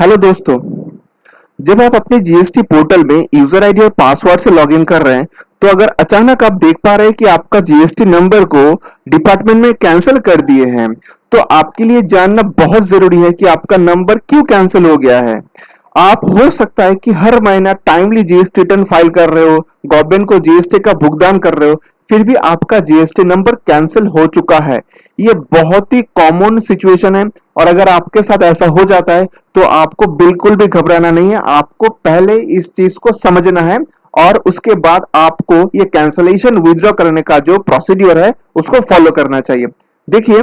Hello दोस्तों। जब आप अपने जीएसटी पोर्टल में यूजर आईडी और पासवर्ड से लॉगिन कर रहे हैं तो अगर अचानक आप देख पा रहे हैं कि आपका जीएसटी नंबर को डिपार्टमेंट में कैंसिल कर दिए हैं तो आपके लिए जानना बहुत जरूरी है कि आपका नंबर क्यों कैंसिल हो गया है। आप हो सकता है कि हर महीना टाइमली जीएसटी रिटर्न फाइल कर रहे हो, गवर्नमेंट को जीएसटी का भुगतान कर रहे हो, फिर भी आपका जीएसटी नंबर कैंसिल हो चुका है। ये बहुत ही कॉमन सिचुएशन है और अगर आपके साथ ऐसा हो जाता है तो आपको बिल्कुल भी घबराना नहीं है। आपको पहले इस चीज को समझना है और उसके बाद आपको ये कैंसलेशन विथड्रॉ करने का जो प्रोसीड्यूर है उसको फॉलो करना चाहिए। देखिए,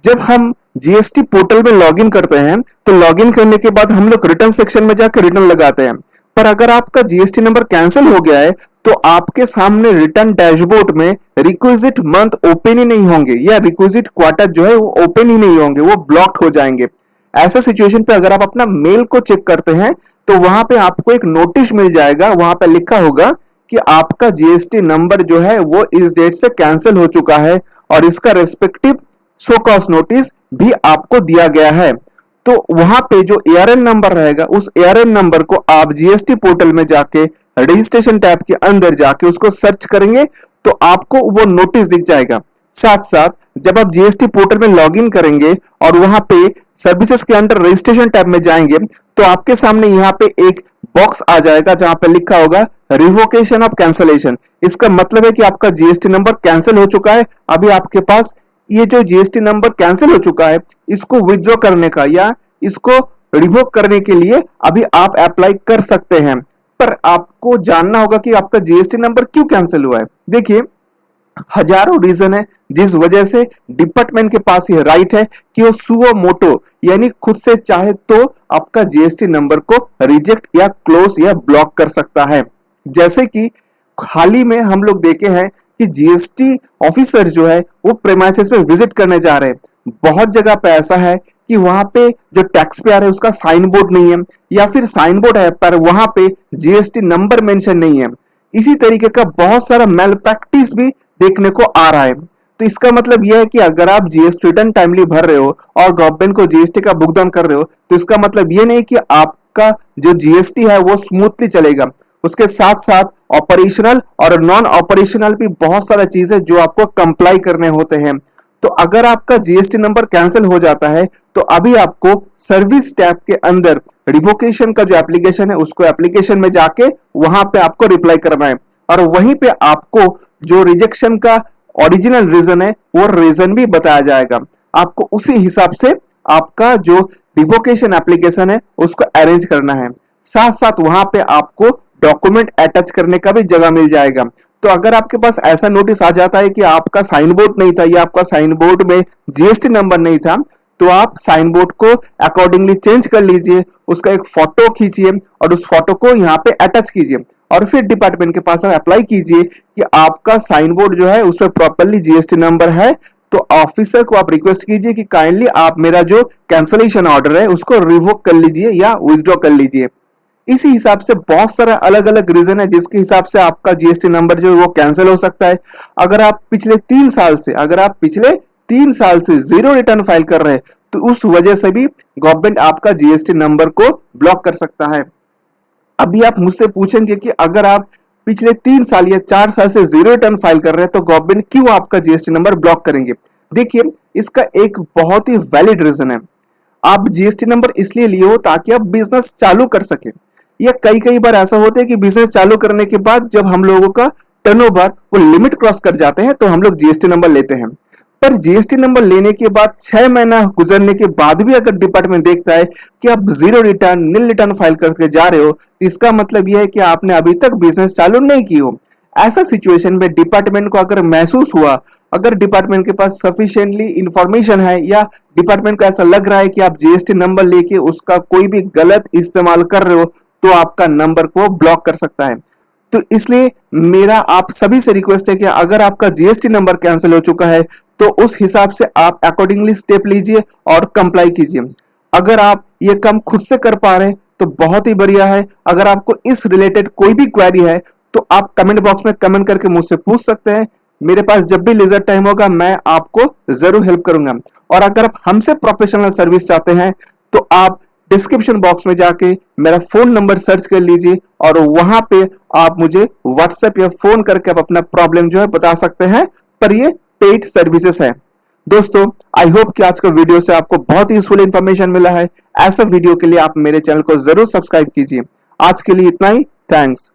जब हम जीएसटी पोर्टल में लॉगिन करते हैं तो लॉगिन करने के बाद हम लोग रिटर्न सेक्शन में जाकर रिटर्न लगाते हैं, पर अगर आपका जीएसटी नंबर कैंसिल हो गया है तो आपके सामने रिटर्न डैशबोर्ड में रिक्विजिट मंथ ओपन ही नहीं होंगे या रिक्विजिट क्वार्टर जो है वो ओपन ही नहीं होंगे, वो ब्लॉक्ड हो जाएंगे। ऐसे सिचुएशन पे अगर आप अपना मेल को चेक करते हैं तो वहां पे आपको एक नोटिस मिल जाएगा, वहां पे लिखा होगा कि आपका जीएसटी नंबर जो है वो इस डेट से कैंसिल हो चुका है और इसका रेस्पेक्टिव शो कॉज नोटिस भी आपको दिया गया है। तो वहां पे जो एआरएन नंबर रहेगा उस एआरएन नंबर को आप जीएसटी पोर्टल में जाके रजिस्ट्रेशन टैब के अंदर जाके उसको सर्च करेंगे तो आपको वो नोटिस दिख जाएगा। साथ साथ जब आप जीएसटी पोर्टल में लॉगिन करेंगे और वहां पे सर्विसेज के अंदर रजिस्ट्रेशन टैब में जाएंगे तो आपके सामने यहाँ पे एक बॉक्स आ जाएगा जहां पे लिखा होगा रिवोकेशन ऑफ कैंसलेशन। इसका मतलब है कि आपका जीएसटी नंबर कैंसिल हो चुका है। अभी आपके पास ये जो जीएसटी नंबर कैंसिल हो चुका है इसको विथड्रॉ करने का या इसको रिवोक करने के लिए अभी आप अप्लाई कर सकते हैं। पर आपको जानना होगा कि आपका जीएसटी नंबर क्यों कैंसिल हुआ है। देखिए, हजारों रीजन है जिस वजह से डिपार्टमेंट के पास ये राइट है कि वो सुओ मोटो यानी खुद से चाहे तो आपका जीएसटी नंबर को रिजेक्ट या क्लोज या ब्लॉक कर सकता है। जैसे कि हाल ही में हम लोग देखे हैं कि जीएसटी ऑफिसर जो है वो प्रेमाइसेस में विजिट करने जा रहे हैं। बहुत जगह पे ऐसा है कि वहां पे जो टैक्स पेयर है उसका साइन बोर्ड नहीं है या फिर साइन बोर्ड है पर वहां पे जीएसटी नंबर मेंशन नहीं है। इसी तरीके का बहुत सारा मेल प्रैक्टिस भी देखने को आ रहा है। तो इसका मतलब यह है कि अगर आप जीएसटी रिटर्न टाइमली भर रहे हो और गवर्नमेंट को जीएसटी का भुगतान कर रहे हो तो इसका मतलब यह नहीं कि आपका जो जीएसटी है वो स्मूथली चलेगा। उसके साथ साथ ऑपरेशनल और नॉन ऑपरेशनल भी बहुत सारा चीजें जो आपको कंप्लाई करने होते हैं। तो अगर आपका जीएसटी नंबर कैंसिल हो जाता है तो अभी आपको सर्विस टैब के अंदर रिवोकेशन का जो एप्लीकेशन है उसको एप्लीकेशन में जाके वहां पे आपको रिप्लाई करना है और वहीं पे आपको जो रिजेक्शन का ओरिजिनल रीजन है वो रीजन भी बताया जाएगा। आपको उसी हिसाब से आपका जो रिवोकेशन एप्लीकेशन है उसको अरेंज करना है। साथ साथ वहां पे आपको डॉक्यूमेंट अटैच करने का भी जगह मिल जाएगा। तो अगर आपके पास ऐसा नोटिस आ जाता है कि आपका साइन बोर्ड नहीं था या आपका साइन बोर्ड में जीएसटी नंबर नहीं था तो आप साइन बोर्ड को अकॉर्डिंगली चेंज कर लीजिए, उसका एक फोटो खींचिए और उस फोटो को यहाँ पे अटैच कीजिए और फिर डिपार्टमेंट के पास अप्लाई कीजिए कि आपका साइन बोर्ड जो है उसमें प्रॉपरली जीएसटी नंबर है। तो ऑफिसर को आप रिक्वेस्ट कीजिए कि काइंडली आप मेरा जो कैंसलेशन ऑर्डर है उसको रिवोक कर लीजिए या विथड्रॉ कर लीजिए। इसी हिसाब से बहुत सारा अलग अलग रीजन है जिसके हिसाब से आपका जीएसटी नंबर जो है वो कैंसिल हो सकता है। अगर आप पिछले 3 साल से जीरो रिटर्न फाइल कर रहे हैं तो उस वजह से भी गवर्नमेंट आपका जीएसटी नंबर को ब्लॉक कर सकता है। अभी आप मुझसे पूछेंगे कि अगर आप पिछले 3 साल या 4 साल से जीरो रिटर्न फाइल कर रहे हैं तो गवर्नमेंट क्यों आपका जीएसटी नंबर ब्लॉक करेंगे। देखिए, इसका एक बहुत ही वैलिड रीजन है। आप जीएसटी नंबर इसलिए लिए हो ताकि आप बिजनेस चालू कर सके। या कई बार ऐसा होता है कि बिजनेस चालू करने के बाद जब हम लोगों का टर्नओवर वो लिमिट क्रॉस कर जाते हैं तो हम लोग जीएसटी नंबर लेते हैं। पर जीएसटी नंबर लेने के बाद 6 महीना गुजरने के बाद भी अगर डिपार्टमेंट देखता है कि आप जीरो रिटर्न नील रिटर्न फाइल करके जा रहे हो तो इसका मतलब यह है कि आपने अभी तक बिजनेस चालू नहीं की हो। ऐसा सिचुएशन में डिपार्टमेंट को अगर महसूस हुआ, अगर डिपार्टमेंट के पास सफिशिएंटली इंफॉर्मेशन है या डिपार्टमेंट को ऐसा लग रहा है कि आप जीएसटी नंबर लेके उसका कोई भी गलत इस्तेमाल कर रहे हो तो आपका नंबर को ब्लॉक कर सकता है। तो इसलिए मेरा आप सभी से रिक्वेस्ट है कि अगर आपका जीएसटी नंबर कैंसिल हो चुका है तो उस हिसाब से आप अकॉर्डिंगली स्टेप लीजिए और कंप्लाई कीजिए। अगर आप ये काम खुद से कर पा रहे हैं तो बहुत ही बढ़िया है। अगर आपको इस रिलेटेड कोई भी क्वेरी है तो आप कमेंट बॉक्स में कमेंट करके मुझसे पूछ सकते हैं। मेरे पास जब भी लेजर टाइम होगा मैं आपको जरूर हेल्प करूंगा। और अगर आप हमसे प्रोफेशनल सर्विस चाहते हैं तो आप डिस्क्रिप्शन बॉक्स में जाके मेरा फोन नंबर सर्च कर लीजिए और वहां पे आप मुझे व्हाट्सएप या फोन करके आप अपना प्रॉब्लम जो है बता सकते हैं। पर ये पेड सर्विसेज है। दोस्तों, आई होप कि आज का वीडियो से आपको बहुत यूजफुल इंफॉर्मेशन मिला है। ऐसा वीडियो के लिए आप मेरे चैनल को जरूर सब्सक्राइब कीजिए। आज के लिए इतना ही। थैंक्स।